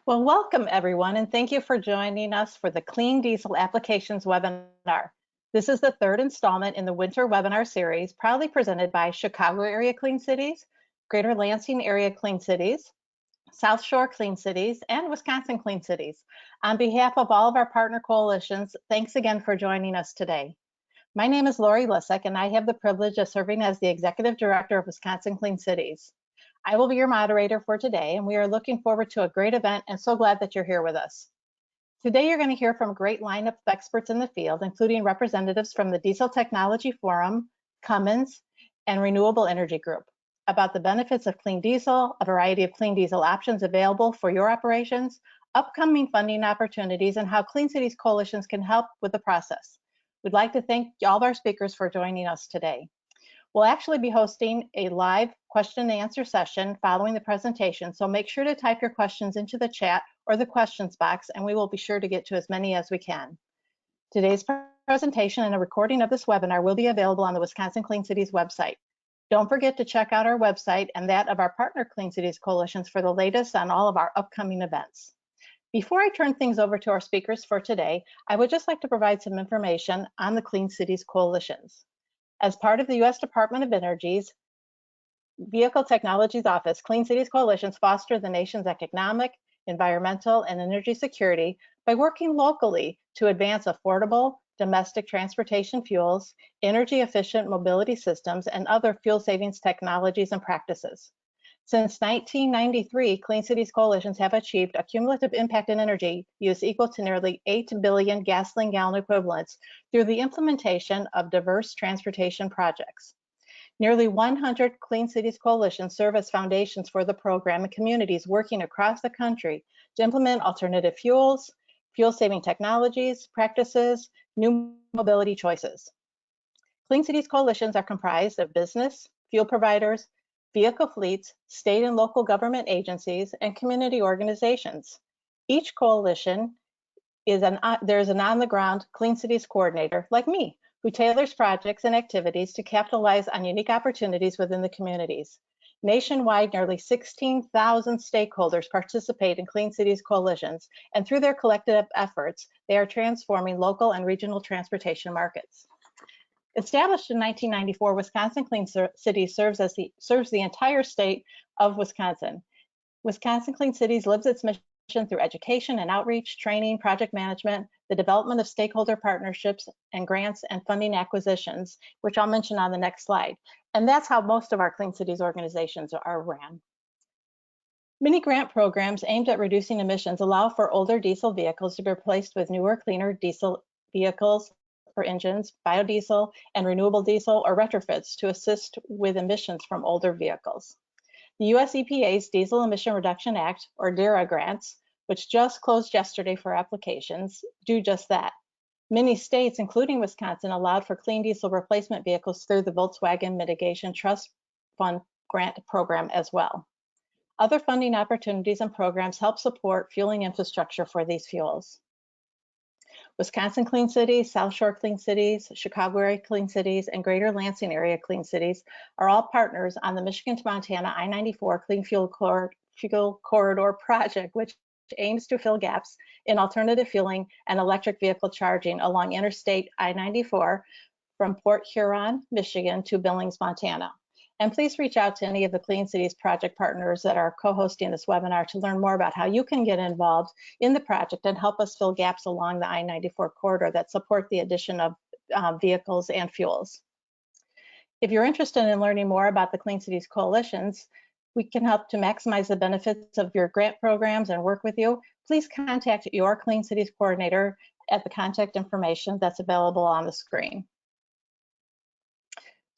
Well, welcome everyone, and thank you for joining us for the Clean Diesel Applications webinar. This is the third installment in the winter webinar series, proudly presented by Chicago Area Clean Cities, Greater Lansing Area Clean Cities, South Shore Clean Cities, and Wisconsin Clean Cities. On behalf of all of our partner coalitions, thanks again for joining us today. My name is Lorrie Lisek, and I have the privilege of serving as the Executive Director of Wisconsin Clean Cities. I will be your moderator for today, and we are looking forward to a great event and so glad that you're here with us. Today, you're going to hear from a great lineup of experts in the field, including representatives from the Diesel Technology Forum, Cummins, and Renewable Energy Group, about the benefits of clean diesel, a variety of clean diesel options available for your operations, upcoming funding opportunities, and how Clean Cities coalitions can help with the process. We'd like to thank all of our speakers for joining us today. We'll actually be hosting a live question and answer session following the presentation, so make sure to type your questions into the chat or the questions box, and we will be sure to get to as many as we can. Today's presentation and a recording of this webinar will be available on the Wisconsin Clean Cities website. Don't forget to check out our website and that of our partner Clean Cities coalitions for the latest on all of our upcoming events. Before I turn things over to our speakers for today, I would just like to provide some information on the Clean Cities coalitions. As part of the U.S. Department of Energy's Vehicle Technologies Office, Clean Cities coalitions foster the nation's economic, environmental, and energy security by working locally to advance affordable domestic transportation fuels, energy-efficient mobility systems, and other fuel savings technologies and practices. Since 1993, Clean Cities coalitions have achieved a cumulative impact in energy use equal to nearly 8 billion gasoline gallon equivalents through the implementation of diverse transportation projects. Nearly 100 Clean Cities coalitions serve as foundations for the program in communities working across the country to implement alternative fuels, fuel-saving technologies, practices, new mobility choices. Clean Cities coalitions are comprised of business, fuel providers, vehicle fleets, state and local government agencies, and community organizations. Each coalition there's an on-the-ground Clean Cities coordinator, like me, who tailors projects and activities to capitalize on unique opportunities within the communities. Nationwide, nearly 16,000 stakeholders participate in Clean Cities coalitions, and through their collective efforts, they are transforming local and regional transportation markets. Established in 1994, Wisconsin Clean Cities serves the entire state of Wisconsin. Wisconsin Clean Cities lives its mission through education and outreach, training, project management, the development of stakeholder partnerships, and grants and funding acquisitions, which I'll mention on the next slide. And that's how most of our Clean Cities organizations are ran. Many grant programs aimed at reducing emissions allow for older diesel vehicles to be replaced with newer, cleaner diesel vehicles for engines, biodiesel, and renewable diesel, or retrofits to assist with emissions from older vehicles. The US EPA's Diesel Emission Reduction Act, or DERA grants, which just closed yesterday for applications, do just that. Many states, including Wisconsin, allowed for clean diesel replacement vehicles through the Volkswagen Mitigation Trust Fund grant program as well. Other funding opportunities and programs help support fueling infrastructure for these fuels. Wisconsin Clean Cities, South Shore Clean Cities, Chicago Area Clean Cities, and Greater Lansing Area Clean Cities are all partners on the Michigan to Montana I-94 Clean Fuel Corridor project, which aims to fill gaps in alternative fueling and electric vehicle charging along Interstate I-94 from Port Huron, Michigan to Billings, Montana. And please reach out to any of the Clean Cities project partners that are co-hosting this webinar to learn more about how you can get involved in the project and help us fill gaps along the I-94 corridor that support the addition of vehicles and fuels. If you're interested in learning more about the Clean Cities coalitions, we can help to maximize the benefits of your grant programs and work with you. Please contact your Clean Cities coordinator at the contact information that's available on the screen.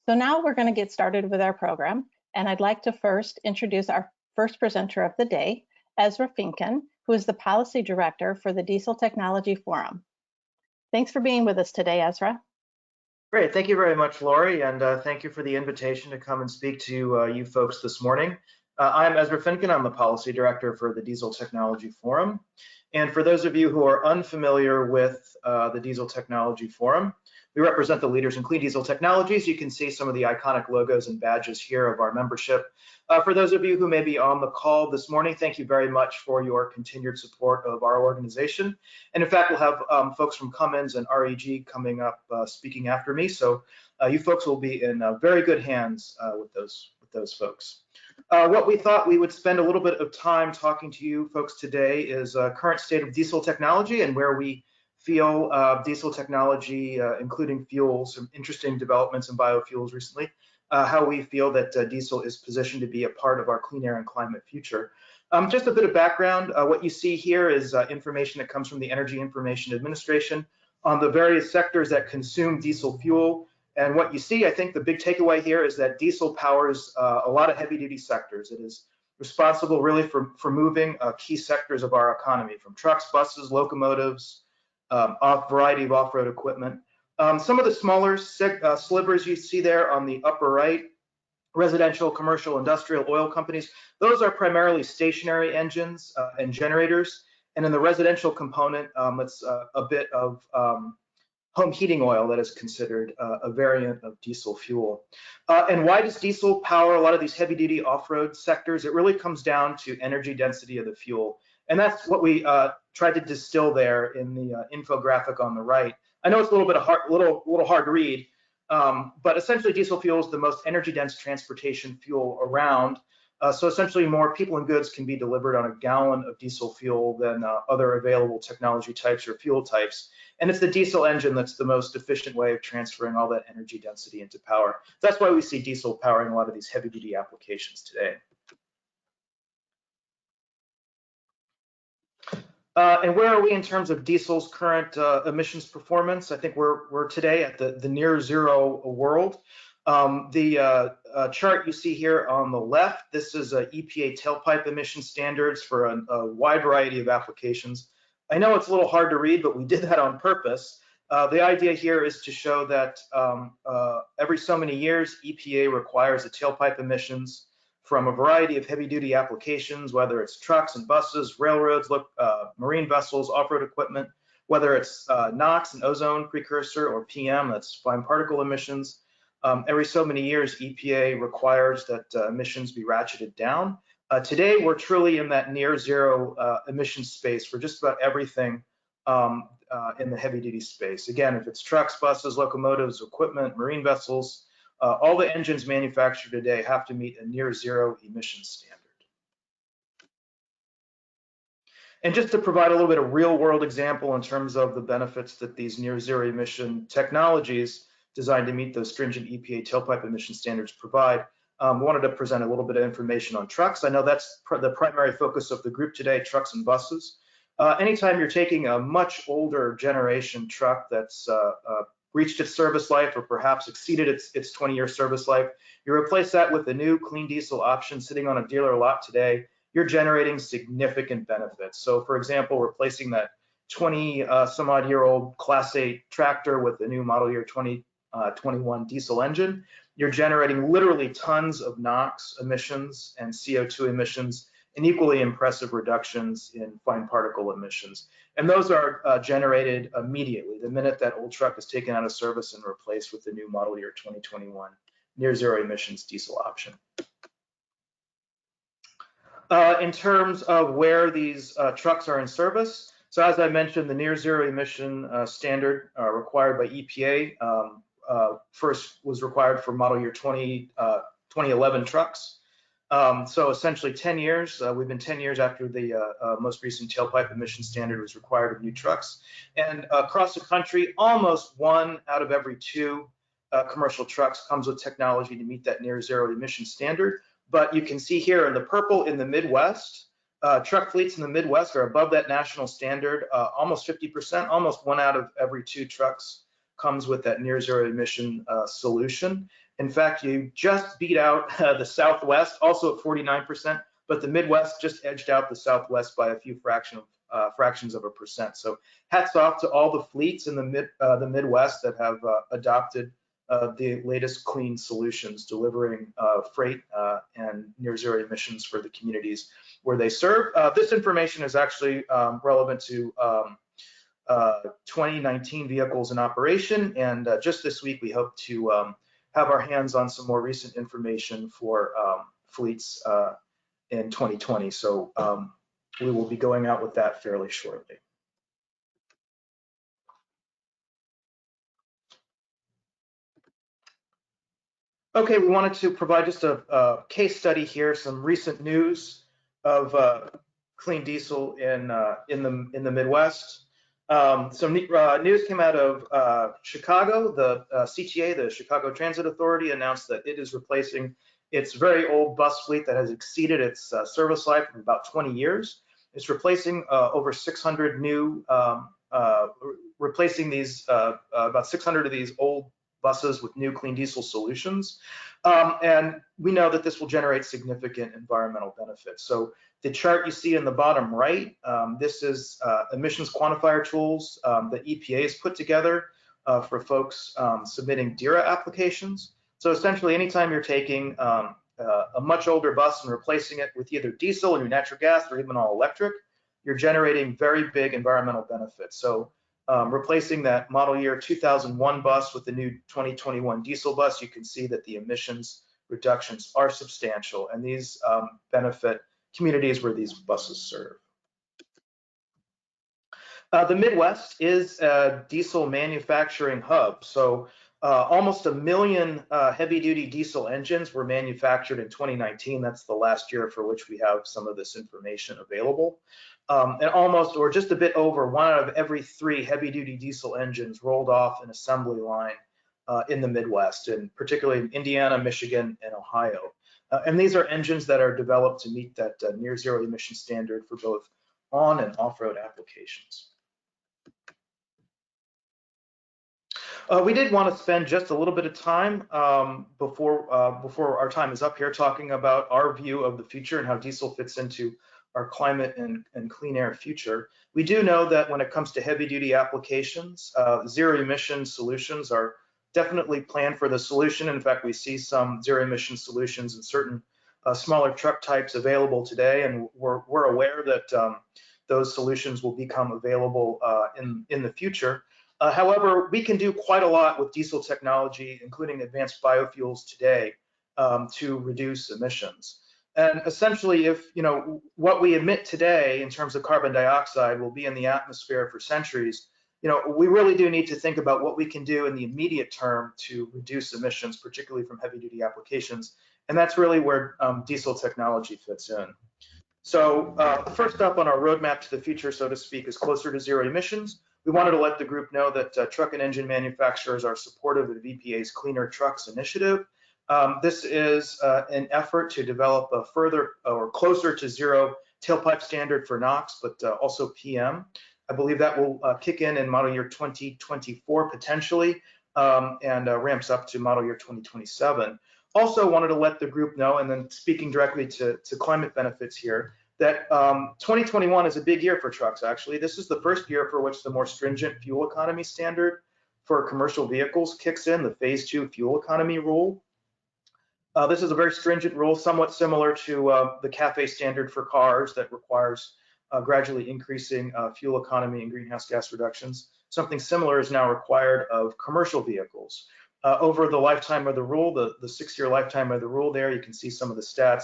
So now we're going to get started with our program, and I'd like to first introduce our first presenter of the day, Ezra Finkin, who is the Policy Director for the Diesel Technology Forum. Thanks for being with us today, Ezra. Great, thank you very much, Lorrie, and thank you for the invitation to come and speak to you folks this morning. I'm Ezra Finkin. I'm the Policy Director for the Diesel Technology Forum. And for those of you who are unfamiliar with the Diesel Technology Forum, We represent the leaders in clean diesel technologies. You can see some of the iconic logos and badges here of our membership. For those of you who may be on the call this morning, thank you very much for your continued support of our organization. And in fact, we'll have folks from Cummins and REG coming up speaking after me. So you folks will be in very good hands with those folks. What we thought we would spend a little bit of time talking to you folks today is current state of diesel technology and where we feel diesel technology, including fuels, some interesting developments in biofuels recently, how we feel that diesel is positioned to be a part of our clean air and climate future. Just a bit of background, what you see here is information that comes from the Energy Information Administration on the various sectors that consume diesel fuel. And what you see, I think the big takeaway here is that diesel powers a lot of heavy duty sectors. It is responsible really for moving key sectors of our economy, from trucks, buses, locomotives, variety of off-road equipment. Some of the smaller slivers you see there on the upper right, residential, commercial, industrial oil companies, those are primarily stationary engines and generators. And in the residential component, it's a bit of home heating oil that is considered a variant of diesel fuel. And why does diesel power a lot of these heavy duty off-road sectors? It really comes down to energy density of the fuel. And that's what we tried to distill there in the infographic on the right. I know it's a little hard to read, but essentially diesel fuel is the most energy dense transportation fuel around. So essentially more people and goods can be delivered on a gallon of diesel fuel than other available technology types or fuel types. And it's the diesel engine that's the most efficient way of transferring all that energy density into power. That's why we see diesel powering a lot of these heavy duty applications today. And where are we in terms of diesel's current emissions performance? I think we're today at the near zero world. The chart you see here on the left, this is EPA tailpipe emission standards for a wide variety of applications. I know it's a little hard to read, but we did that on purpose. The idea here is to show that every so many years, EPA requires the tailpipe emissions from a variety of heavy-duty applications, whether it's trucks and buses, railroads, marine vessels, off-road equipment, whether it's NOx, an ozone precursor, or PM, that's fine particle emissions. Every so many years, EPA requires that emissions be ratcheted down. Today, we're truly in that near zero emission space for just about everything in the heavy-duty space. Again, if it's trucks, buses, locomotives, equipment, marine vessels, all the engines manufactured today have to meet a near zero emission standard. And just to provide a little bit of real world example in terms of the benefits that these near zero emission technologies designed to meet those stringent EPA tailpipe emission standards provide, wanted to present a little bit of information on trucks. I know that's the primary focus of the group today, trucks and buses. Anytime you're taking a much older generation truck that's reached its service life or perhaps exceeded its 20-year service life, you replace that with a new clean diesel option sitting on a dealer lot today, you're generating significant benefits. So for example, replacing that 20 some odd year old Class 8 tractor with the new model year 2021 diesel engine, you're generating literally tons of NOx emissions and CO2 emissions and equally impressive reductions in fine particle emissions. And those are generated immediately, the minute that old truck is taken out of service and replaced with the new model year 2021 near zero emissions diesel option. In terms of where these trucks are in service, so as I mentioned, the near zero emission standard required by EPA first was required for model year 2011 trucks. So essentially 10 years, we've been 10 years after the most recent tailpipe emission standard was required of new trucks. And across the country, almost 1 out of every 2 commercial trucks comes with technology to meet that near zero emission standard. But you can see here in the purple in the Midwest, truck fleets in the Midwest are above that national standard, almost 50%, almost 1 out of every 2 trucks comes with that near zero emission solution. In fact, you just beat out the Southwest, also at 49%, but the Midwest just edged out the Southwest by a few fractions of a percent. So hats off to all the fleets in the Midwest that have adopted the latest clean solutions, delivering freight and near zero emissions for the communities where they serve. This information is actually relevant to 2019 vehicles in operation, and just this week we hope to have our hands on some more recent information for fleets in 2020. So we will be going out with that fairly shortly. Okay, we wanted to provide just a case study here, some recent news of clean diesel in the Midwest. Some news came out of Chicago. The CTA, the Chicago Transit Authority, announced that it is replacing its very old bus fleet that has exceeded its service life of about 20 years. It's replacing over 600 new, replacing these about 600 of these old buses with new clean diesel solutions. And we know that this will generate significant environmental benefits. So the chart you see in the bottom right, this is emissions quantifier tools that EPA has put together for folks submitting DERA applications. So essentially, anytime you're taking a much older bus and replacing it with either diesel or natural gas or even all electric, you're generating very big environmental benefits. So replacing that model year 2001 bus with the new 2021 diesel bus, you can see that the emissions reductions are substantial, and these benefit communities where these buses serve. The Midwest is a diesel manufacturing hub. So almost 1 million heavy-duty diesel engines were manufactured in 2019. That's the last year for which we have some of this information available. And almost, or just a bit over, 1 out of every 3 heavy-duty diesel engines rolled off an assembly line in the Midwest, and particularly in Indiana, Michigan, and Ohio. And these are engines that are developed to meet that near zero emission standard for both on and off-road applications. We did want to spend just a little bit of time before our time is up here talking about our view of the future and how diesel fits into our climate and clean air future. We do know that when it comes to heavy duty applications, zero emission solutions are definitely planned for the solution. In fact, we see some zero emission solutions in certain smaller truck types available today, and we're aware that those solutions will become available in the future. However, we can do quite a lot with diesel technology, including advanced biofuels today, to reduce emissions. And essentially, if what we emit today in terms of carbon dioxide will be in the atmosphere for centuries, we really do need to think about what we can do in the immediate term to reduce emissions, particularly from heavy-duty applications. And that's really where diesel technology fits in. So first up on our roadmap to the future, so to speak, is closer to zero emissions. We wanted to let the group know that truck and engine manufacturers are supportive of EPA's Cleaner Trucks initiative. This is an effort to develop a further or closer to zero tailpipe standard for NOx, but also PM. I believe that will kick in model year 2024 potentially, and ramps up to model year 2027. Also wanted to let the group know, and then speaking directly to climate benefits here, that 2021 is a big year for trucks, actually. This is the first year for which the more stringent fuel economy standard for commercial vehicles kicks in, the phase 2 fuel economy rule. This is a very stringent rule, somewhat similar to the CAFE standard for cars that requires gradually increasing fuel economy and greenhouse gas reductions. Something similar is now required of commercial vehicles. Over the lifetime of the rule, the 6-year lifetime of the rule there, you can see some of the stats.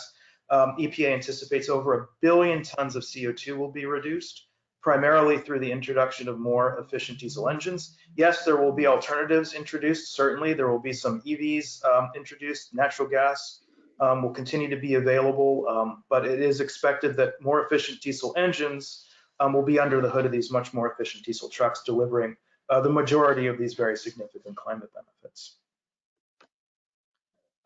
EPA anticipates over 1 billion tons of CO2 will be reduced, primarily through the introduction of more efficient diesel engines. Yes, there will be alternatives introduced. Certainly, there will be some EVs introduced. Natural gas will continue to be available, but it is expected that more efficient diesel engines will be under the hood of these much more efficient diesel trucks, delivering the majority of these very significant climate benefits.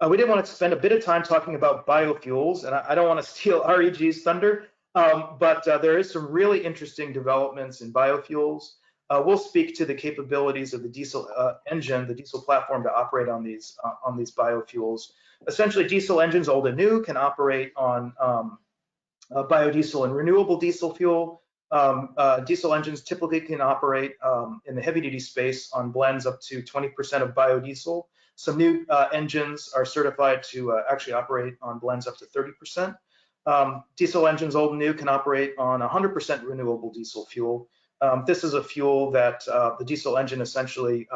We did want to spend a bit of time talking about biofuels, and I don't want to steal REG's thunder, but there is some really interesting developments in biofuels. We'll speak to the capabilities of the diesel engine, the diesel platform, to operate on these biofuels. Essentially, diesel engines, old and new, can operate on biodiesel and renewable diesel fuel. Diesel engines typically can operate in the heavy-duty space on blends up to 20% of biodiesel. Some new engines are certified to actually operate on blends up to 30%. Diesel engines, old and new, can operate on 100% renewable diesel fuel. This is a fuel that the diesel engine essentially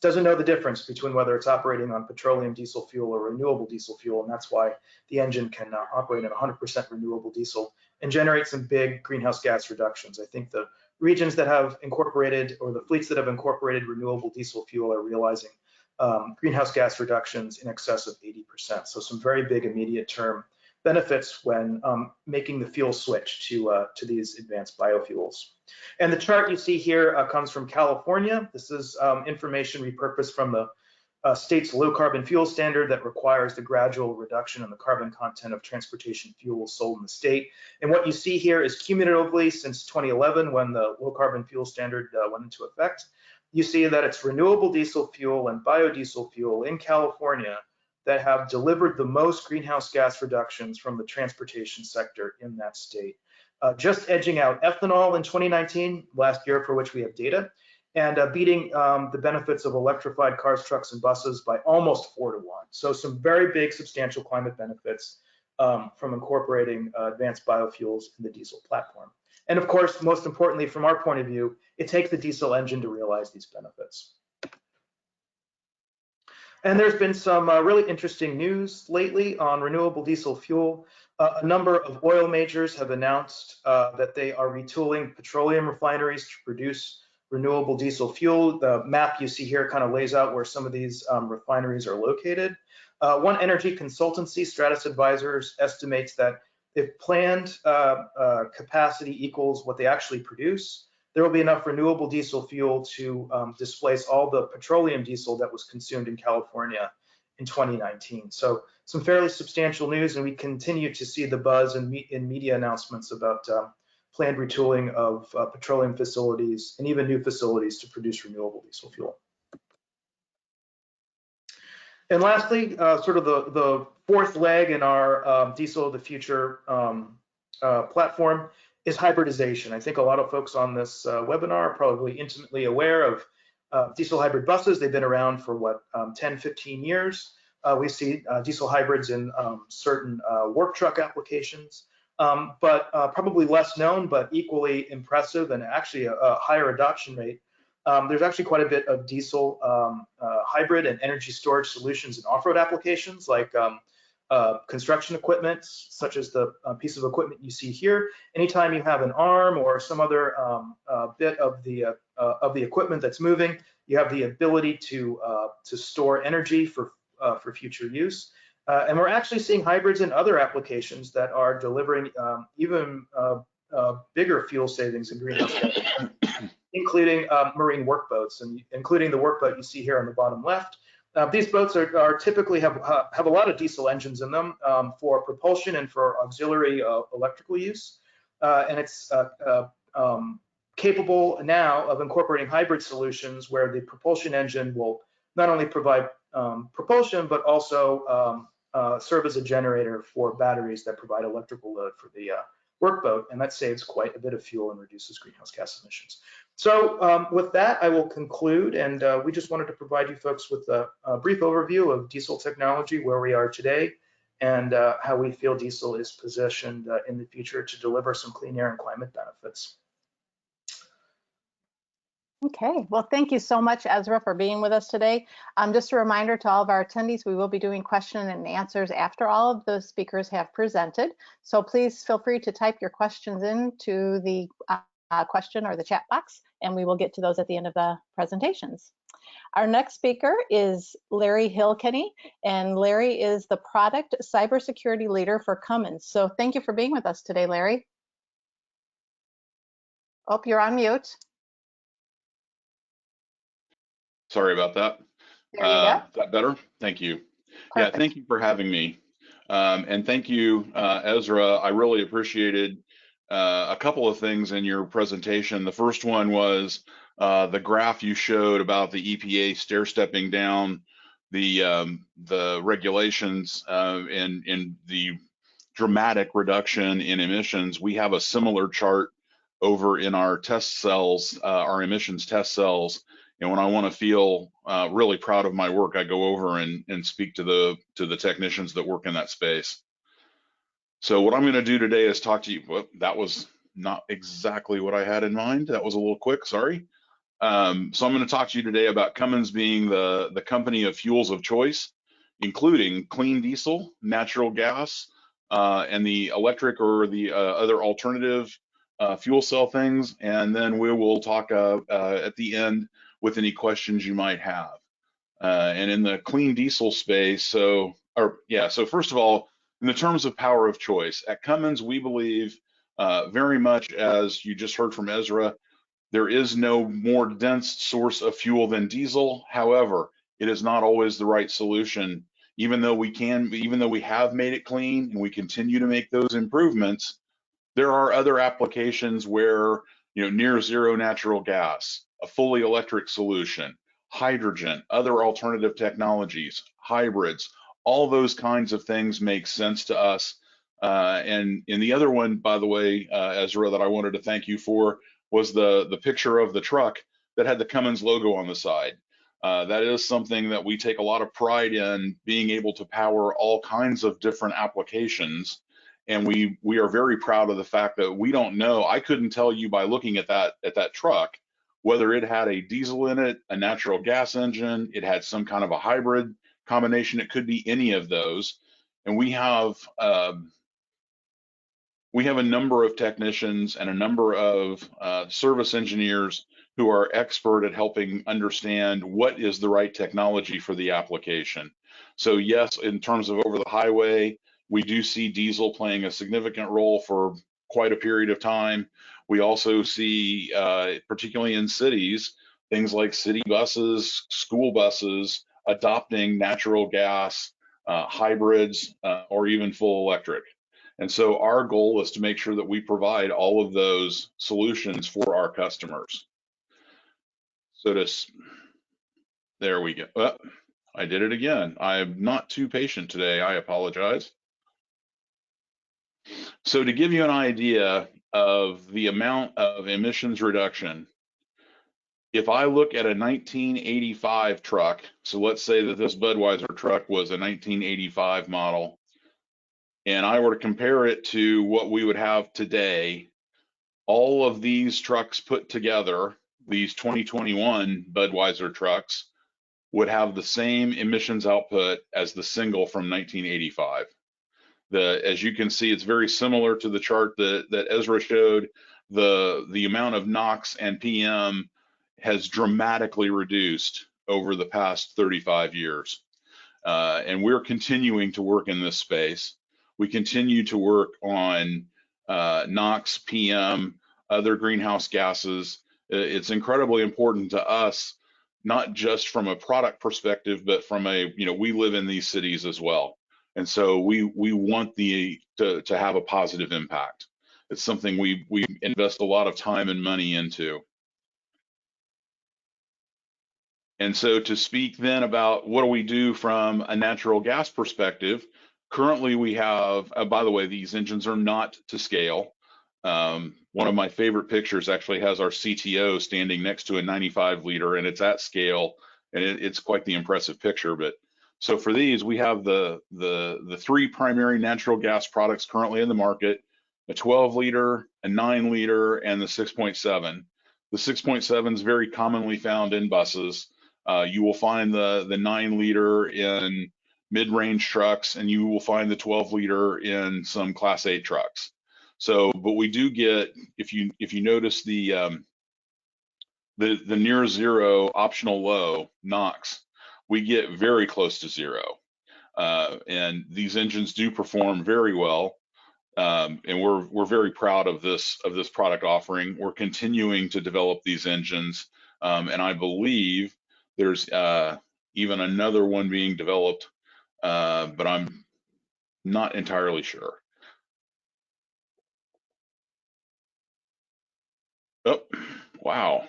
doesn't know the difference between whether it's operating on petroleum diesel fuel or renewable diesel fuel, and that's why the engine can operate at 100% renewable diesel and generate some big greenhouse gas reductions. I think the regions that have incorporated, or the fleets that have incorporated renewable diesel fuel, are realizing greenhouse gas reductions in excess of 80%. So some very big immediate term benefits when making the fuel switch to these advanced biofuels. And the chart you see here comes from California. This is information repurposed from the state's low carbon fuel standard that requires the gradual reduction in the carbon content of transportation fuels sold in the state. And what you see here is cumulatively since 2011, when the low carbon fuel standard went into effect, you see that it's renewable diesel fuel and biodiesel fuel in California that have delivered the most greenhouse gas reductions from the transportation sector in that state. Just edging out ethanol in 2019, last year for which we have data, and beating the benefits of electrified cars, trucks, and buses by almost 4 to 1. So some very big substantial climate benefits from incorporating advanced biofuels in the diesel platform. And of course, most importantly, from our point of view, it takes the diesel engine to realize these benefits. And there's been some really interesting news lately on renewable diesel fuel. A number of oil majors have announced that they are retooling petroleum refineries to produce renewable diesel fuel. The map you see here kind of lays out where some of these refineries are located. One energy consultancy, Stratus Advisors, estimates that if planned capacity equals what they actually produce, there will be enough renewable diesel fuel to displace all the petroleum diesel that was consumed in California in 2019. So some fairly substantial news, and we continue to see the buzz in media announcements about planned retooling of petroleum facilities and even new facilities to produce renewable diesel fuel. And lastly, sort of the fourth leg in our Diesel of the Future platform is hybridization. I think a lot of folks on this webinar are probably intimately aware of diesel hybrid buses. They've been around for what, 10, 15 years. We see diesel hybrids in certain work truck applications, but probably less known, but equally impressive and actually a higher adoption rate. There's actually quite a bit of diesel hybrid and energy storage solutions in off-road applications like construction equipment, such as the piece of equipment you see here. Anytime you have an arm or some other bit of the equipment that's moving, you have the ability to store energy for future use. And we're actually seeing hybrids in other applications that are delivering even bigger fuel savings and greenhouse gas, including marine workboats, and including the workboat you see here on the bottom left. These boats are typically have a lot of diesel engines in them for propulsion and for auxiliary electrical use, and it's capable now of incorporating hybrid solutions where the propulsion engine will not only provide propulsion but also serve as a generator for batteries that provide electrical load for the workboat, and that saves quite a bit of fuel and reduces greenhouse gas emissions. So with that, I will conclude, and we just wanted to provide you folks with a brief overview of diesel technology, where we are today, and how we feel diesel is positioned in the future to deliver some clean air and climate benefits. Okay, well, thank you so much, Ezra, for being with us today. Just a reminder to all of our attendees, we will be doing question and answers after all of the speakers have presented. So please feel free to type your questions into the question or the chat box, and we will get to those at the end of the presentations. Our next speaker is Lorrie Hilkene, and Lorrie is the product cybersecurity leader for Cummins. So thank you for being with us today, Lorrie. Oh, you're on mute. Sorry about that. There you go. Is that better? Thank you. Perfect. Yeah, thank you for having me. And thank you, Ezra. I really appreciated a couple of things in your presentation. The first one was the graph you showed about the EPA stair-stepping down the regulations and the dramatic reduction in emissions. We have a similar chart over in our test cells, our emissions test cells. And when I want to feel really proud of my work, I go over and speak to the technicians that work in that space. So what I'm going to do today is talk to you. Well, that was not exactly what I had in mind. That was a little quick, sorry. So I'm going to talk to you today about Cummins being the company of fuels of choice, including clean diesel, natural gas, and the electric or the other alternative fuel cell things. And then we will talk at the end with any questions you might have. And in the clean diesel space, so first of all, in the terms of power of choice, at Cummins, we believe very much, as you just heard from Ezra, there is no more dense source of fuel than diesel. However, it is not always the right solution. Even though we have made it clean and we continue to make those improvements, there are other applications where, near zero natural gas, a fully electric solution, hydrogen, other alternative technologies, hybrids, all those kinds of things make sense to us. And the other one, by the way, Ezra, that I wanted to thank you for was the picture of the truck that had the Cummins logo on the side. That is something that we take a lot of pride in, being able to power all kinds of different applications. And we are very proud of the fact that we don't know. I couldn't tell you by looking at that truck whether it had a diesel in it, a natural gas engine, it had some kind of a hybrid combination. It could be any of those. And we have a number of technicians and a number of service engineers who are expert at helping understand what is the right technology for the application. So yes, in terms of over the highway, we do see diesel playing a significant role for quite a period of time. We also see, particularly in cities, things like city buses, school buses, adopting natural gas, hybrids, or even full electric. And so our goal is to make sure that we provide all of those solutions for our customers. So there we go. Oh, I did it again. I'm not too patient today. I apologize. So to give you an idea of the amount of emissions reduction, if I look at a 1985 truck, so let's say that this Budweiser truck was a 1985 model, and I were to compare it to what we would have today, all of these trucks put together, these 2021 Budweiser trucks, would have the same emissions output as the single from 1985. As you can see, it's very similar to the chart that Ezra showed. The amount of NOx and PM has dramatically reduced over the past 35 years. And we're continuing to work in this space. We continue to work on NOx, PM, other greenhouse gases. It's incredibly important to us, not just from a product perspective, but from we live in these cities as well. And so we want to have a positive impact. It's something we invest a lot of time and money into. And so to speak then about what do we do from a natural gas perspective, currently we have, by the way, these engines are not to scale. One of my favorite pictures actually has our CTO standing next to a 95 liter, and it's at scale, and it's quite the impressive picture. But so for these, we have the three primary natural gas products currently in the market: a 12 liter, a 9 liter, and the 6.7. The 6.7 is very commonly found in buses. You will find the 9 liter in mid-range trucks, and you will find the 12 liter in some Class 8 trucks. So, but we do get, if you notice the near zero optional low NOx, we get very close to zero, and these engines do perform very well, and we're very proud of this product offering. We're continuing to develop these engines, and I believe there's even another one being developed, but I'm not entirely sure. Oh, wow.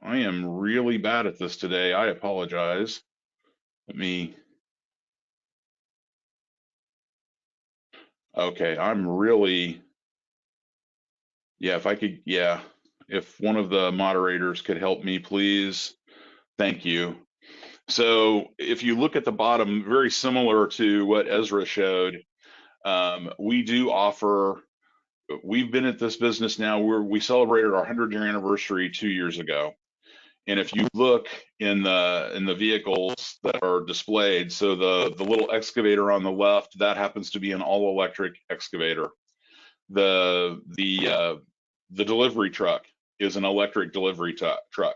I am really bad at this today. I apologize. Okay, if one of the moderators could help me, please. Thank you. So if you look at the bottom, very similar to what Ezra showed, we do offer we've been at this business now. We celebrated our 100-year anniversary 2 years ago. And if you look in the vehicles that are displayed, so the little excavator on the left, that happens to be an all-electric excavator. The delivery truck is an electric delivery truck.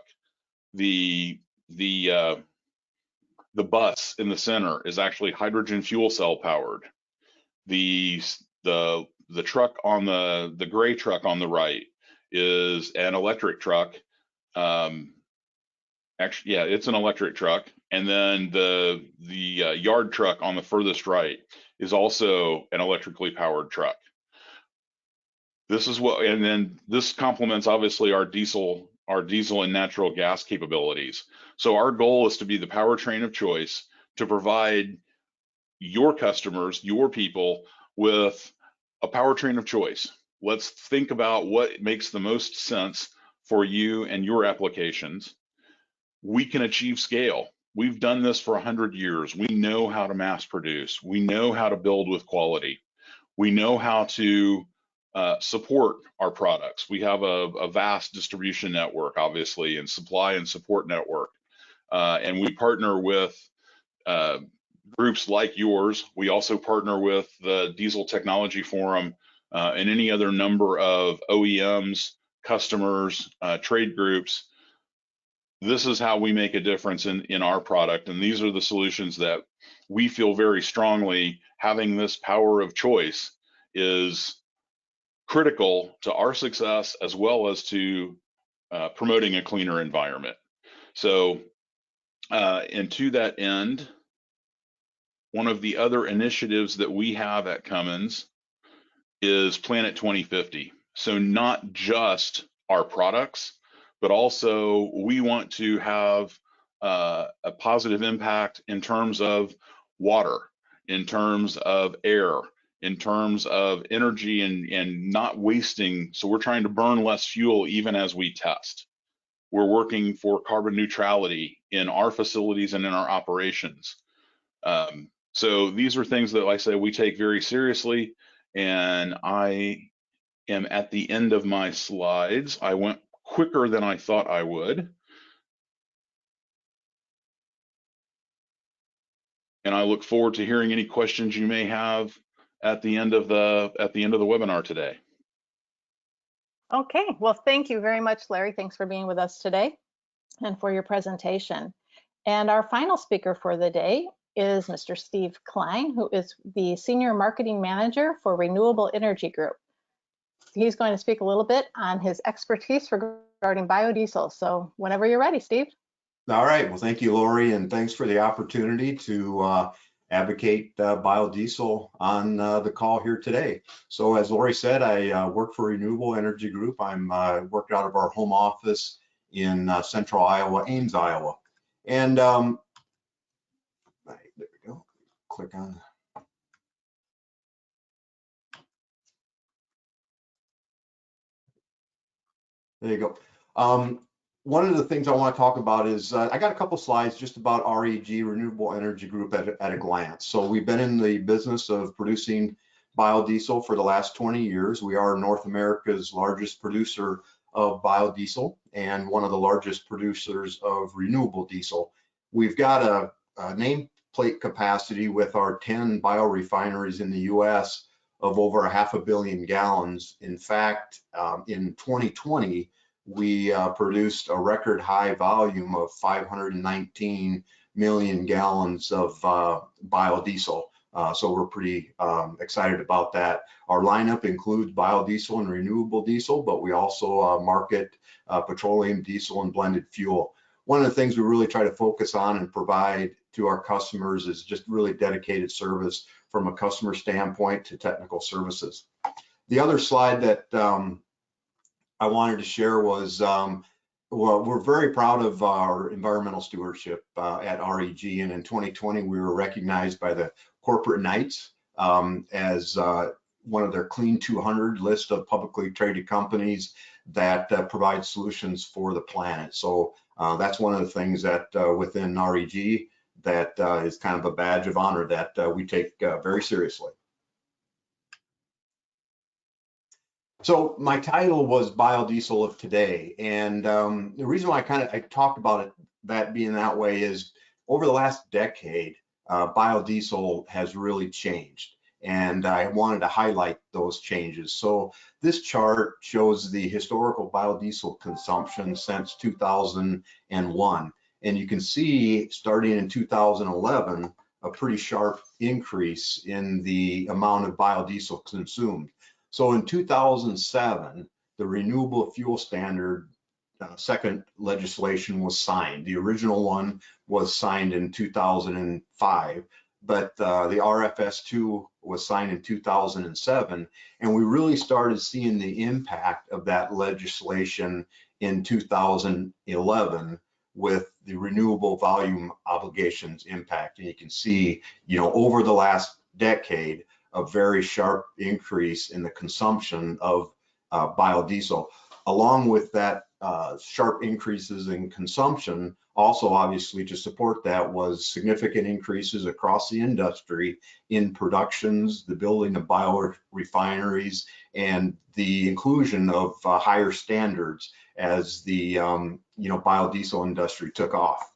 The bus in the center is actually hydrogen fuel cell powered. The truck on the gray truck on the right is an electric truck. Actually, yeah, it's an electric truck. And then the yard truck on the furthest right is also an electrically powered truck. This is what, and then this complements obviously our diesel and natural gas capabilities. So our goal is to be the powertrain of choice to provide your customers, your people, with a powertrain of choice. Let's think about what makes the most sense for you and your applications. We can achieve scale. We've done this for 100 years. We know how to mass produce. We know how to build with quality. We know how to support our products. We have a vast distribution network, obviously, and supply and support network. And we partner with groups like yours. We also partner with the Diesel Technology Forum and any other number of OEMs, customers, trade groups. This is how we make a difference in our product. And these are the solutions that we feel very strongly having this power of choice is critical to our success, as well as to promoting a cleaner environment. So, and to that end, one of the other initiatives that we have at Cummins is Planet 2050. So not just our products, but also we want to have a positive impact in terms of water, in terms of air, in terms of energy, and not wasting. So we're trying to burn less fuel even as we test. We're working for carbon neutrality in our facilities and in our operations. So these are things that, like I say, we take very seriously. And I am at the end of my slides. I went quicker than I thought I would. And I look forward to hearing any questions you may have at the end of the webinar today. Okay, well, thank you very much, Larry. Thanks for being with us today and for your presentation. And our final speaker for the day is Mr. Steve Klein, who is the Senior Marketing Manager for Renewable Energy Group. He's going to speak a little bit on his expertise regarding biodiesel. So whenever you're ready, Steve. All right, well, thank you, Lorrie, and thanks for the opportunity to advocate biodiesel on the call here today. So as Lorrie said, I work for Renewable Energy Group. I'm worked out of our home office in central Iowa, Ames, Iowa. And there we go, click on. There you go. One of the things I want to talk about is I got a couple slides just about REG, Renewable Energy Group, at a glance. So we've been in the business of producing biodiesel for the last 20 years. We are North America's largest producer of biodiesel and one of the largest producers of renewable diesel. We've got a nameplate capacity with our 10 biorefineries in the US of over 500 million gallons. In fact, in 2020, we produced a record high volume of 519 million gallons of biodiesel. So we're pretty excited about that. Our lineup includes biodiesel and renewable diesel, but we also market petroleum diesel and blended fuel. One of the things we really try to focus on and provide to our customers is just really dedicated service from a customer standpoint to technical services. The other slide that I wanted to share was, well, we're very proud of our environmental stewardship at REG, and in 2020 we were recognized by the Corporate Knights as one of their Clean 200 list of publicly traded companies that provide solutions for the planet. So that's one of the things that within REG that is kind of a badge of honor that we take very seriously. So my title was Biodiesel of Today, and the reason why I talked about it, that being that way, is over the last decade, biodiesel has really changed, and I wanted to highlight those changes. So this chart shows the historical biodiesel consumption since 2001, and you can see starting in 2011 a pretty sharp increase in the amount of biodiesel consumed. So in 2007, the Renewable Fuel Standard second legislation was signed. The original one was signed in 2005, but the RFS2 was signed in 2007, and we really started seeing the impact of that legislation in 2011 with the renewable volume obligations impact. And you can see, over the last decade, a very sharp increase in the consumption of biodiesel. Along with that sharp increases in consumption, also obviously to support that was significant increases across the industry in productions, the building of biorefineries, and the inclusion of higher standards as the biodiesel industry took off.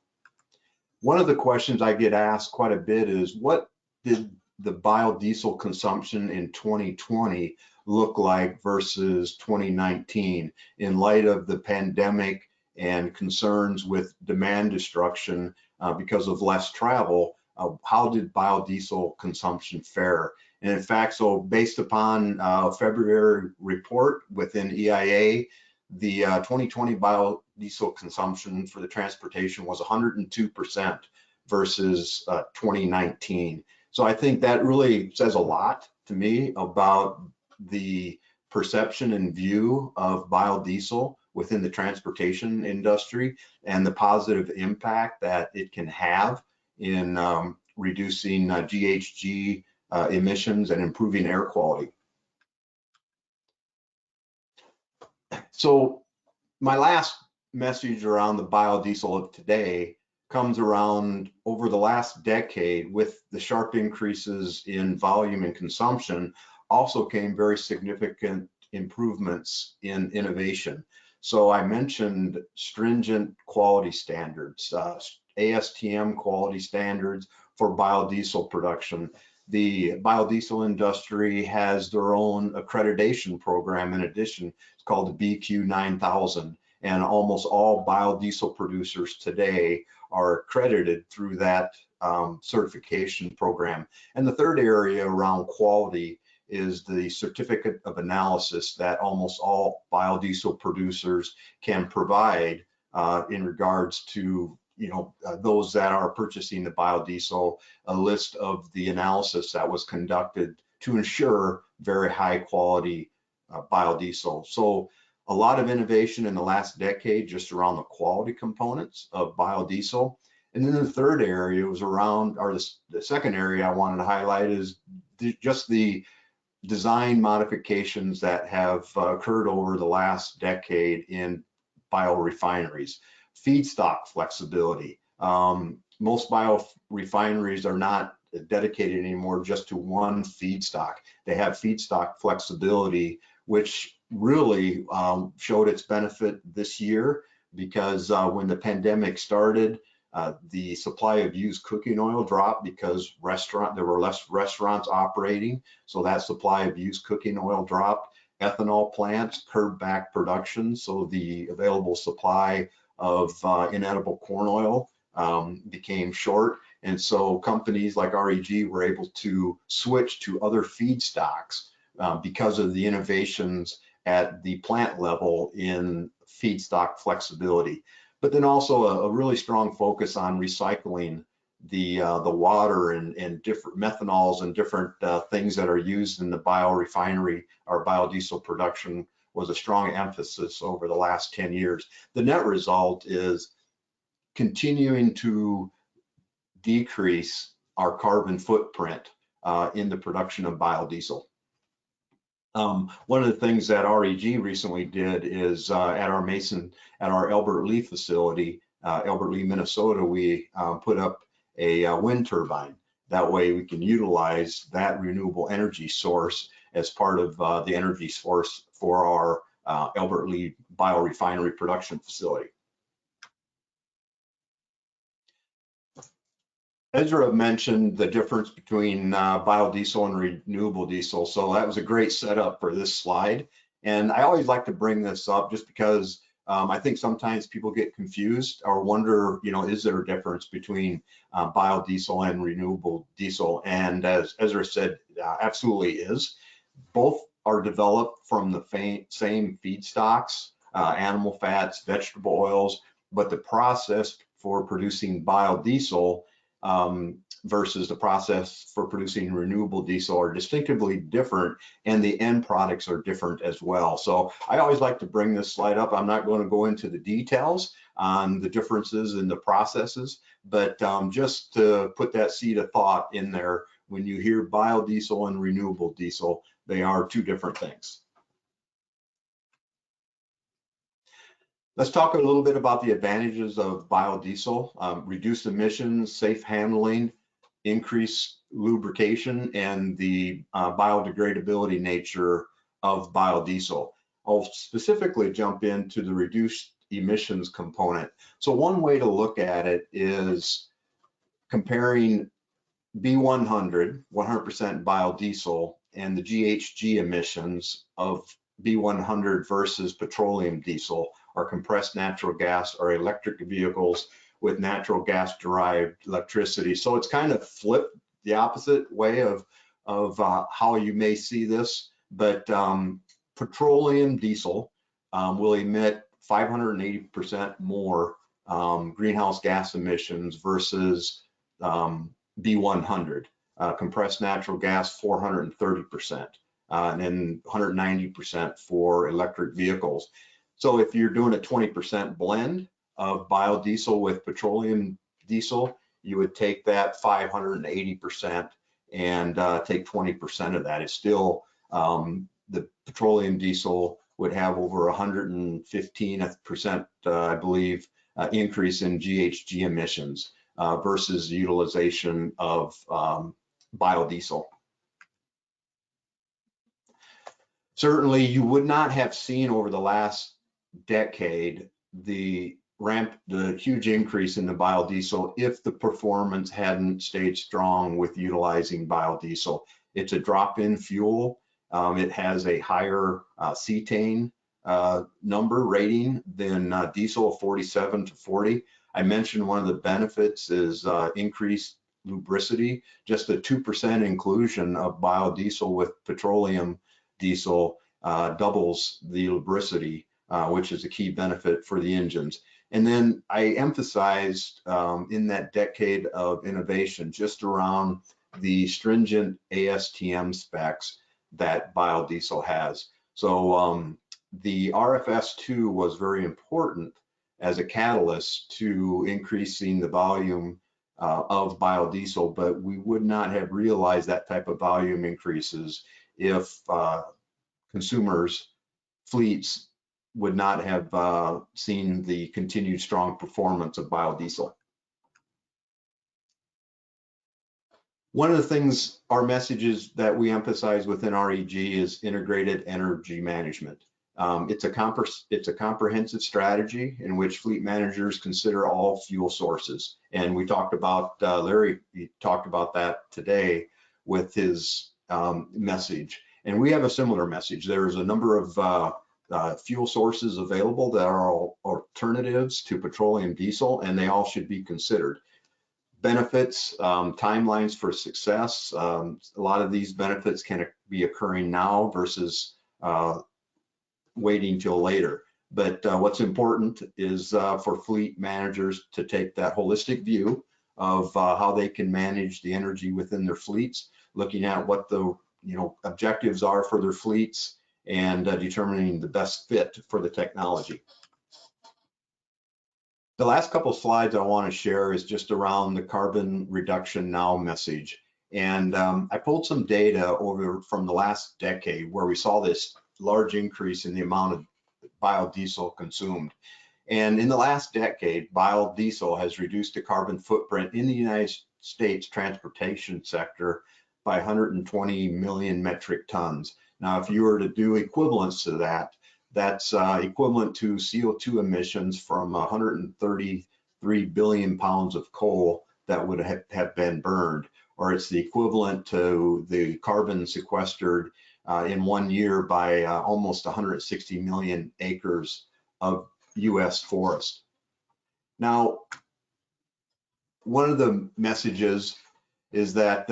One of the questions I get asked quite a bit is, what did the biodiesel consumption in 2020 look like versus 2019 in light of the pandemic and concerns with demand destruction because of less travel? How did biodiesel consumption fare? And in fact, so based upon a February report within EIA, the 2020 biodiesel consumption for the transportation was 102% versus 2019. So I think that really says a lot to me about the perception and view of biodiesel within the transportation industry and the positive impact that it can have in reducing GHG emissions and improving air quality. So my last message around the biodiesel of today comes around over the last decade. With the sharp increases in volume and consumption, also came very significant improvements in innovation. So I mentioned stringent quality standards, ASTM quality standards for biodiesel production. The biodiesel industry has their own accreditation program in addition. It's called the BQ 9000, and almost all biodiesel producers today are accredited through that certification program. And the third area around quality is the certificate of analysis that almost all biodiesel producers can provide in regards to those that are purchasing the biodiesel, a list of the analysis that was conducted to ensure very high quality biodiesel. So a lot of innovation in the last decade just around the quality components of biodiesel. And then the third area was around, or the second area I wanted to highlight is just the design modifications that have occurred over the last decade in biorefineries. Feedstock flexibility. Most biorefineries are not dedicated anymore just to one feedstock. They have feedstock flexibility, which really showed its benefit this year, because when the pandemic started, the supply of used cooking oil dropped because there were less restaurants operating, so that supply of used cooking oil dropped. Ethanol plants curbed back production, so the available supply of inedible corn oil became short, and so companies like REG were able to switch to other feedstocks because of the innovations at the plant level in feedstock flexibility. But then also a really strong focus on recycling the water and different methanols and different things that are used in the biorefinery or biodiesel production was a strong emphasis over the last 10 years. The net result is continuing to decrease our carbon footprint in the production of biodiesel. One of the things that REG recently did is at our Albert Lea facility, Albert Lea, Minnesota, we put up a wind turbine. That way we can utilize that renewable energy source as part of the energy source for our Albert Lea biorefinery production facility. Ezra mentioned the difference between biodiesel and renewable diesel, so that was a great setup for this slide. And I always like to bring this up just because I think sometimes people get confused or wonder, is there a difference between biodiesel and renewable diesel? And as Ezra said, absolutely is. Both are developed from the same feedstocks, animal fats, vegetable oils, but the process for producing biodiesel versus the process for producing renewable diesel are distinctively different, and the end products are different as well. So I always like to bring this slide up. I'm not going to go into the details on the differences in the processes, but just to put that seed of thought in there, when you hear biodiesel and renewable diesel, they are two different things. Let's talk a little bit about the advantages of biodiesel: reduced emissions, safe handling, increased lubrication, and the biodegradability nature of biodiesel. I'll specifically jump into the reduced emissions component. So one way to look at it is comparing B100, 100% biodiesel, and the GHG emissions of B100 versus petroleum diesel, or compressed natural gas, or electric vehicles with natural gas derived electricity. So it's kind of flipped the opposite way of how you may see this, but petroleum diesel will emit 580% more greenhouse gas emissions versus B100. Compressed natural gas 430%, and then 190% for electric vehicles. So if you're doing a 20% blend of biodiesel with petroleum diesel, you would take that 580% and take 20% of that. It's still, the petroleum diesel would have over 115%, I believe, increase in GHG emissions versus the utilization of biodiesel. Certainly, you would not have seen over the last decade the huge increase in the biodiesel if the performance hadn't stayed strong with utilizing biodiesel. It's a drop-in fuel. It has a higher cetane number rating than diesel, 47 to 40. I mentioned one of the benefits is increased lubricity. Just a 2% inclusion of biodiesel with petroleum diesel doubles the lubricity, which is a key benefit for the engines. And then I emphasized in that decade of innovation just around the stringent ASTM specs that biodiesel has. So the RFS2 was very important as a catalyst to increasing the volume of biodiesel, but we would not have realized that type of volume increases if consumers, fleets, would not have seen the continued strong performance of biodiesel. One of the things, our messages that we emphasize within REG is integrated energy management. It's a comprehensive strategy in which fleet managers consider all fuel sources. And we talked about, Larry talked about that today with his message. And we have a similar message. There's a number of fuel sources available that are alternatives to petroleum diesel, and they all should be considered. Benefits, timelines for success. A lot of these benefits can be occurring now versus waiting till later. But what's important is for fleet managers to take that holistic view of how they can manage the energy within their fleets, looking at what the objectives are for their fleets, and determining the best fit for the technology. The last couple of slides I want to share is just around the carbon reduction now message. And I pulled some data over from the last decade where we saw this large increase in the amount of biodiesel consumed. And in the last decade, biodiesel has reduced the carbon footprint in the United States transportation sector by 120 million metric tons. Now, if you were to do equivalence to that, that's equivalent to CO2 emissions from 133 billion pounds of coal that would have been burned, or it's the equivalent to the carbon sequestered in 1 year by almost 160 million acres of US forest. Now, one of the messages is that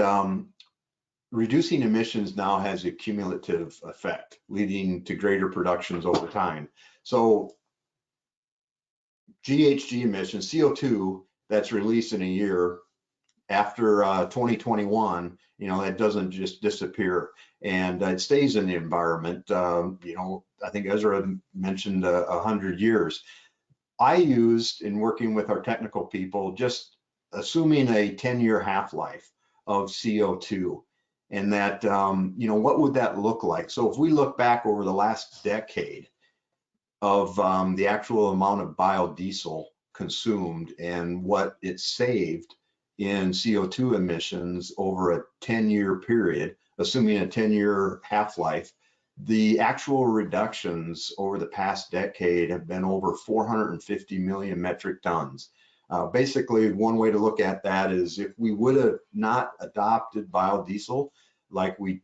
reducing emissions now has a cumulative effect, leading to greater productions over time. So GHG emissions, CO2 that's released in a year after 2021, you know, it doesn't just disappear, and it stays in the environment. You know, I think Ezra mentioned 100 years. I used, in working with our technical people, just assuming a 10-year half-life of CO2, and that, you know, what would that look like? So if we look back over the last decade of the actual amount of biodiesel consumed and what it saved in CO2 emissions over a 10-year period, assuming a 10-year half-life, the actual reductions over the past decade have been over 450 million metric tons. Basically, one way to look at that is if we would have not adopted biodiesel like we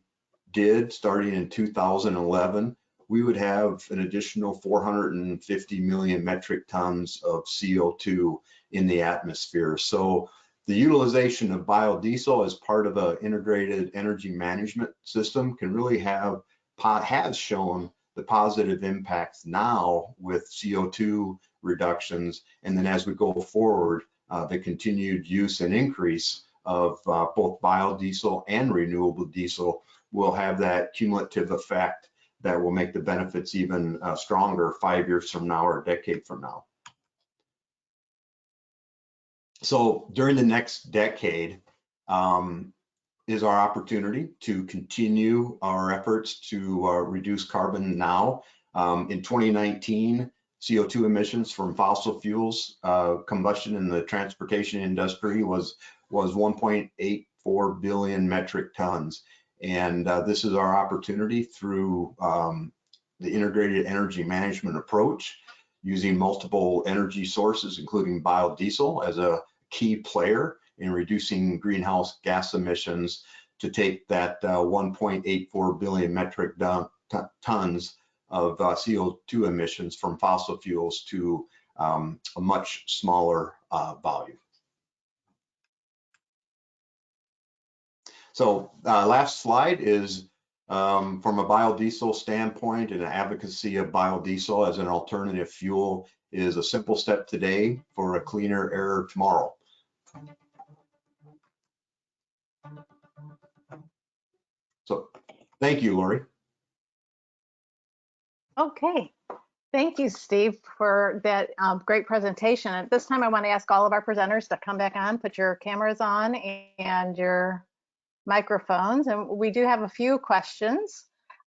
did starting in 2011, we would have an additional 450 million metric tons of CO2 in the atmosphere. So the utilization of biodiesel as part of an integrated energy management system can really has shown the positive impacts now with CO2 reductions, and then as we go forward, the continued use and increase of both biodiesel and renewable diesel will have that cumulative effect that will make the benefits even stronger 5 years from now or a decade from now. So during the next decade is our opportunity to continue our efforts to reduce carbon now. In 2019, CO2 emissions from fossil fuels combustion in the transportation industry was 1.84 billion metric tons. And this is our opportunity through the integrated energy management approach, using multiple energy sources, including biodiesel as a key player in reducing greenhouse gas emissions, to take that 1.84 billion metric tons of CO2 emissions from fossil fuels to a much smaller volume. So last slide is from a biodiesel standpoint, and advocacy of biodiesel as an alternative fuel is a simple step today for a cleaner air tomorrow. So thank you, Lorrie. Okay. Thank you, Steve, for that great presentation. At this time, I want to ask all of our presenters to come back on, put your cameras on and your microphones. And we do have a few questions.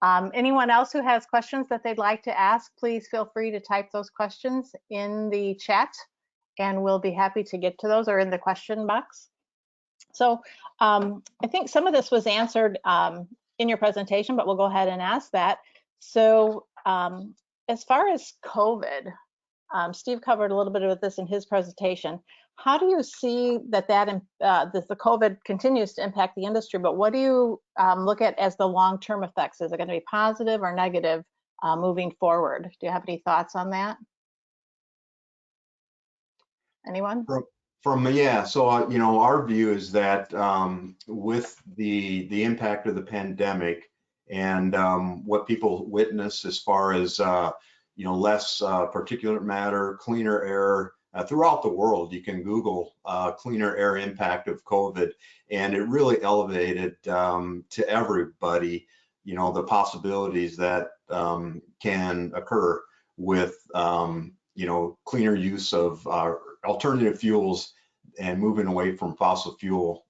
Anyone else who has questions that they'd like to ask, please feel free to type those questions in the chat, and we'll be happy to get to those, or in the question box. So I think some of this was answered in your presentation, but we'll go ahead and ask that. So as far as COVID, Steve covered a little bit of this in his presentation. How do you see that the COVID continues to impact the industry, but what do you look at as the long-term effects? Is it going to be positive or negative moving forward? Do you have any thoughts on that? Anyone? Yeah, so you know, our view is that with the impact of the pandemic and what people witness as far as you know, less particulate matter, cleaner air throughout the world, you can Google cleaner air impact of COVID, and it really elevated to everybody, you know, the possibilities that can occur with you know, cleaner use of alternative fuels and moving away from fossil fuel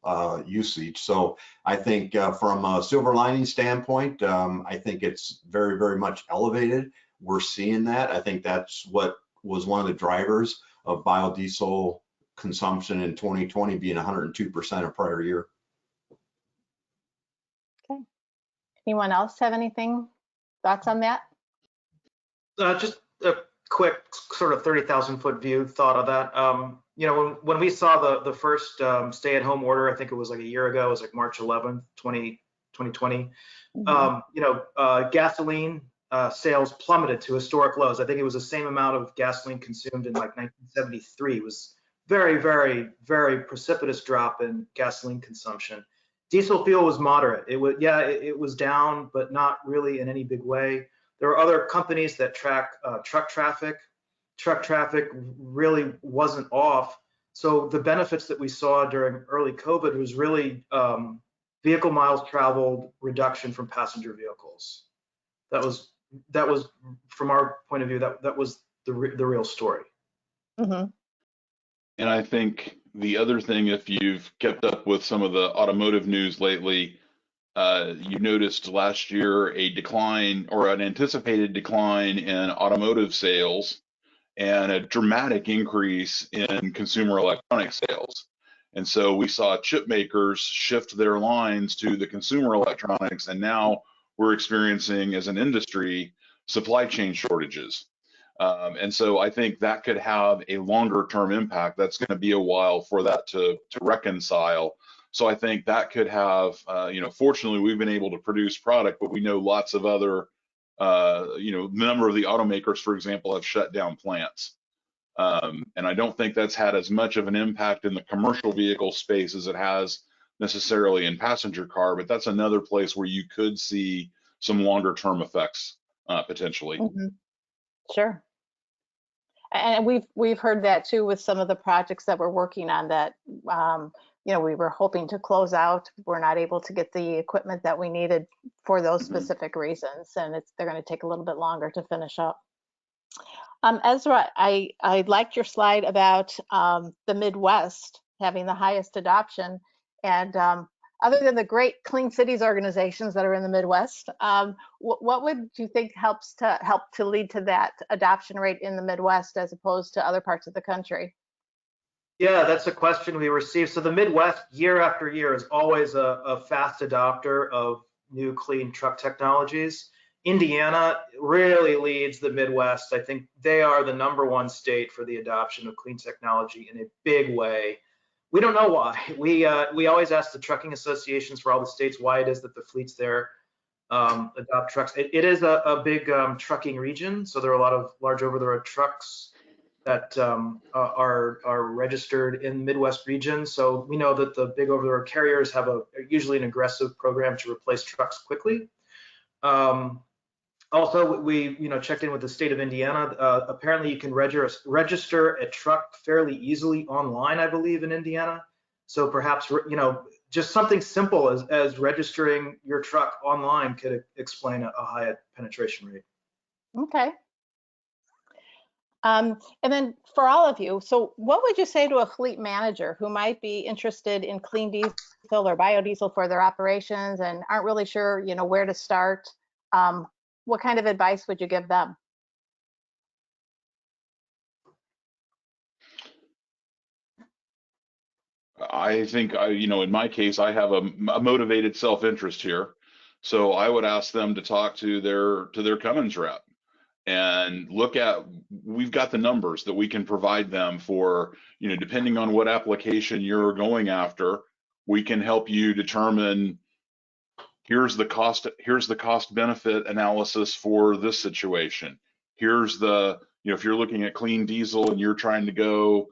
usage. So I think from a silver lining standpoint, I think it's very, very much elevated. We're seeing that. I think that's what was one of the drivers of biodiesel consumption in 2020 being 102% of prior year. Okay. Anyone else have anything, thoughts on that? Just a quick sort of 30,000 foot view thought of that. You know, when we saw the first stay-at-home order, I think it was like a year ago, it was like March 11th, 2020. You know, gasoline sales plummeted to historic lows. I think it was the same amount of gasoline consumed in like 1973. It was very, very, very precipitous drop in gasoline consumption. Diesel fuel was moderate. It was, yeah, it was down, but not really in any big way. There are other companies that track truck traffic. Truck traffic really wasn't off. So the benefits that we saw during early COVID was really vehicle miles traveled reduction from passenger vehicles. That was from our point of view, that was the real story. Mm-hmm. And I think the other thing, if you've kept up with some of the automotive news lately, you noticed last year a decline or an anticipated decline in automotive sales and a dramatic increase in consumer electronic sales. And so we saw chip makers shift their lines to the consumer electronics, and now we're experiencing, as an industry, supply chain shortages. And so I think that could have a longer term impact. That's going to be a while for that to reconcile. So I think that could have, you know, fortunately we've been able to produce product, but we know lots of other, you know, the number of the automakers, for example, have shut down plants. And I don't think that's had as much of an impact in the commercial vehicle space as it has necessarily in passenger car, but that's another place where you could see some longer term effects potentially. Mm-hmm. Sure. And we've heard that too with some of the projects that we're working on that, you know, we were hoping to close out. We're not able to get the equipment that we needed for those specific reasons, and they're going to take a little bit longer to finish up. Ezra, I liked your slide about the Midwest having the highest adoption, and other than the great clean cities organizations that are in the Midwest, what would you think help to lead to that adoption rate in the Midwest as opposed to other parts of the country? Yeah, that's a question we receive. So the Midwest, year after year, is always a fast adopter of new clean truck technologies. Indiana really leads the Midwest. I think they are the #1 state for the adoption of clean technology in a big way. We don't know why. We always ask the trucking associations for all the states why it is that the fleets there adopt trucks. It is a big trucking region, so there are a lot of large over-the-road trucks that are registered in the Midwest region. So we know that the big over-the-road carriers have usually an aggressive program to replace trucks quickly. Also, we checked in with the state of Indiana. Apparently, you can register a truck fairly easily online, I believe, in Indiana. So perhaps just something simple as registering your truck online could explain a high penetration rate. Okay. And then for all of you, so what would you say to a fleet manager who might be interested in clean diesel or biodiesel for their operations and aren't really sure, where to start? What kind of advice would you give them? I think, in my case, I have a motivated self-interest here. So I would ask them to talk to their Cummins rep and look at, we've got the numbers that we can provide them for, depending on what application you're going after, we can help you determine here's the cost benefit analysis for this situation. Here's the, if you're looking at clean diesel and you're trying to go,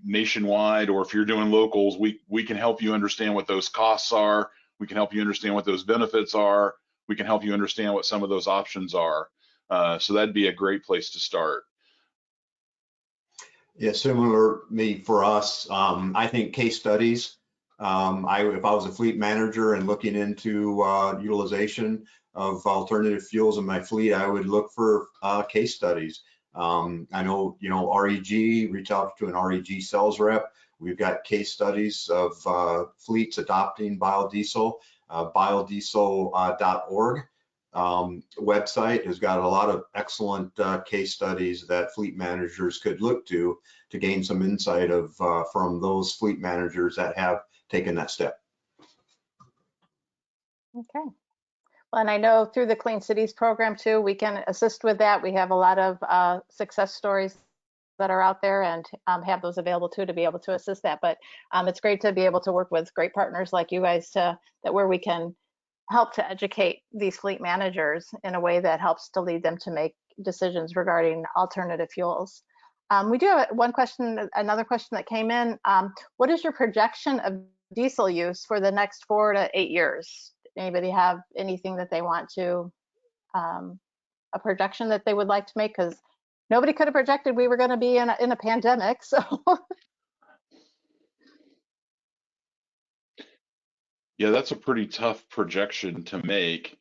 nationwide, or if you're doing locals, we can help you understand what those costs are. We can help you understand what those benefits are. We can help you understand what some of those options are. So that'd be a great place to start. Yeah, similar for us. I think case studies. If I was a fleet manager and looking into utilization of alternative fuels in my fleet, I would look for case studies. I know, REG, reach out to an REG sales rep. We've got case studies of fleets adopting biodiesel. Biodiesel.org website has got a lot of excellent case studies that fleet managers could look to gain some insight from those fleet managers that have taken that step. Okay. Well, and I know through the Clean Cities program too, we can assist with that. We have a lot of success stories that are out there, and have those available too to be able to assist that. But it's great to be able to work with great partners like you guys where we can help to educate these fleet managers in a way that helps to lead them to make decisions regarding alternative fuels. We do have another question that came in. What is your projection of diesel use for the next 4 to 8 years? Anybody have anything that they want to, a projection that they would like to make? Because nobody could have projected we were going to be in a pandemic, so. Yeah, that's a pretty tough projection to make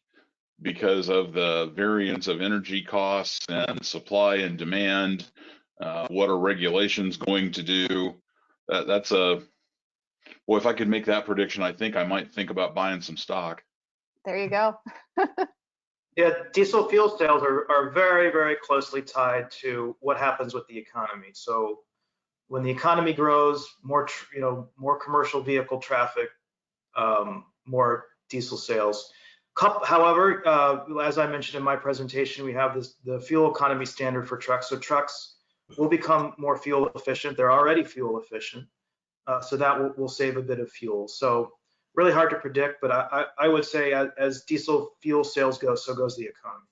because of the variance of energy costs and supply and demand. What are regulations going to do? Well, if I could make that prediction, I think I might think about buying some stock. There you go. Yeah, diesel fuel sales are very, very closely tied to what happens with the economy. So when the economy grows, more commercial vehicle traffic, more diesel sales. However, as I mentioned in my presentation, we have the fuel economy standard for trucks. So trucks will become more fuel efficient. They're already fuel efficient. So that will save a bit of fuel. So really hard to predict, but I would say as diesel fuel sales go, so goes the economy.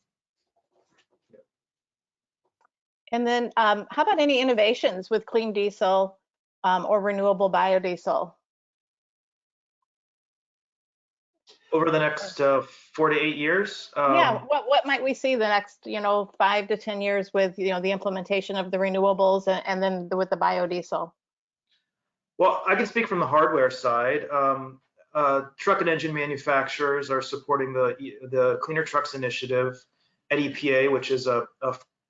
And then how about any innovations with clean diesel or renewable biodiesel? Over the next 4 to 8 years? Yeah, what might we see the next 5 to 10 years with the implementation of the renewables and then with the biodiesel? Well, I can speak from the hardware side. Truck and engine manufacturers are supporting the Cleaner Trucks Initiative at EPA, which is a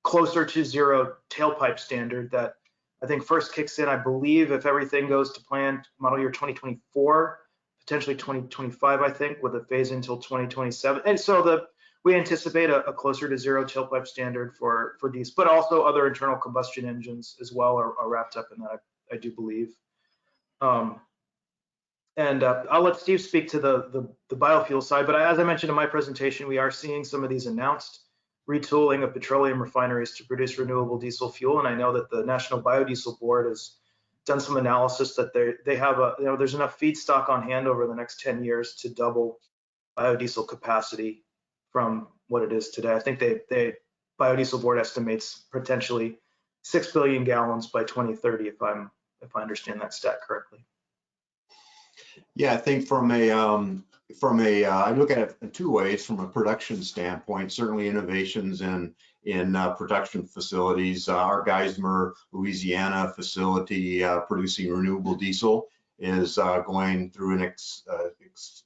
closer to zero tailpipe standard that I think first kicks in, I believe, if everything goes to plan, model year 2024, potentially 2025, I think, with a phase until 2027. And so we anticipate a closer to zero tailpipe standard for diesel, but also other internal combustion engines as well are wrapped up in that, I do believe. I'll let Steve speak to the biofuel side, but as I mentioned in my presentation, we are seeing some of these announced retooling of petroleum refineries to produce renewable diesel fuel. And I know that the National Biodiesel Board has done some analysis that they have there's enough feedstock on hand over the next 10 years to double biodiesel capacity from what it is today. I think Biodiesel Board estimates potentially 6 billion gallons by 2030, if I understand that stat correctly. Yeah, I think I look at it in two ways. From a production standpoint, certainly innovations in production facilities. Our Geismar, Louisiana facility producing renewable diesel is going through an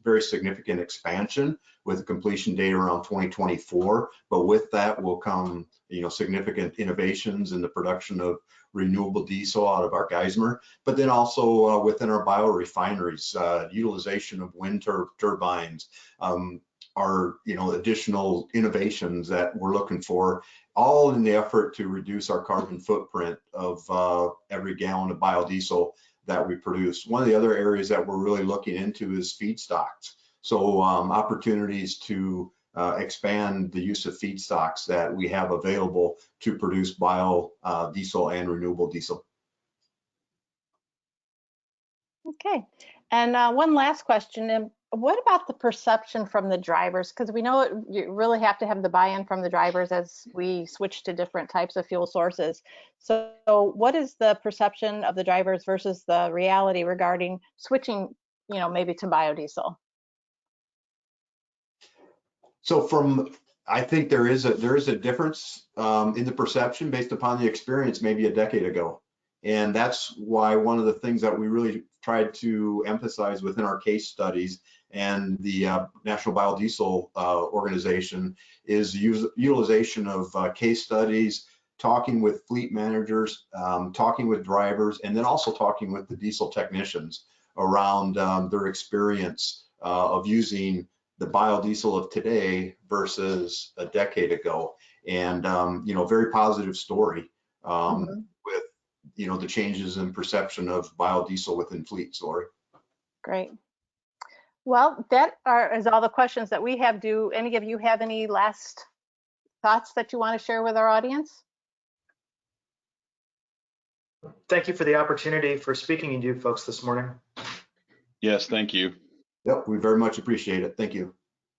very significant expansion with a completion date around 2024. But with that will come, significant innovations in the production of renewable diesel out of our Geismar, but then also within our biorefineries, utilization of wind turbines are additional innovations that we're looking for, all in the effort to reduce our carbon footprint of every gallon of biodiesel that we produce. One of the other areas that we're really looking into is feedstocks. So opportunities to expand the use of feedstocks that we have available to produce biodiesel and renewable diesel. Okay, and one last question. What about the perception from the drivers? Because we know you really have to have the buy-in from the drivers as we switch to different types of fuel sources. So what is the perception of the drivers versus the reality regarding switching, maybe to biodiesel? So I think there is a difference in the perception based upon the experience maybe a decade ago. And that's why one of the things that we really tried to emphasize within our case studies and the National Biodiesel Organization is utilization of case studies, talking with fleet managers, talking with drivers, and then also talking with the diesel technicians around their experience of using the biodiesel of today versus a decade ago. And, very positive story with, the changes in perception of biodiesel within fleets, Lorrie. Great. Well, that is all the questions that we have. Do any of you have any last thoughts that you want to share with our audience? Thank you for the opportunity for speaking to you folks this morning. Yes, thank you. Yep, we very much appreciate it. Thank you.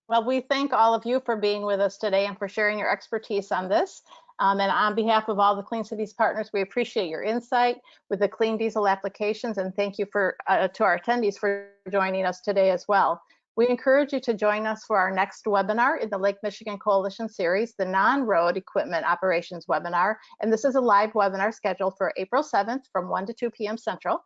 Well, we thank all of you for being with us today and for sharing your expertise on this. And on behalf of all the Clean Cities partners, we appreciate your insight with the clean diesel applications, and thank you to our attendees for joining us today as well. We encourage you to join us for our next webinar in the Lake Michigan Coalition series, the Non-Road Equipment Operations webinar. And this is a live webinar scheduled for April 7th from 1 to 2 p.m. Central.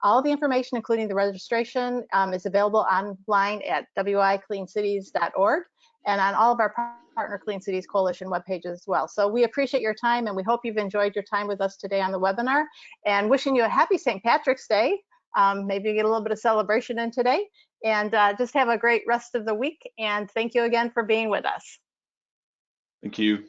All the information, including the registration, is available online at wicleancities.org and on all of our partner Clean Cities Coalition web pages as well. So we appreciate your time, and we hope you've enjoyed your time with us today on the webinar, and wishing you a happy St. Patrick's Day. Maybe you get a little bit of celebration in today, and just have a great rest of the week. And thank you again for being with us. Thank you.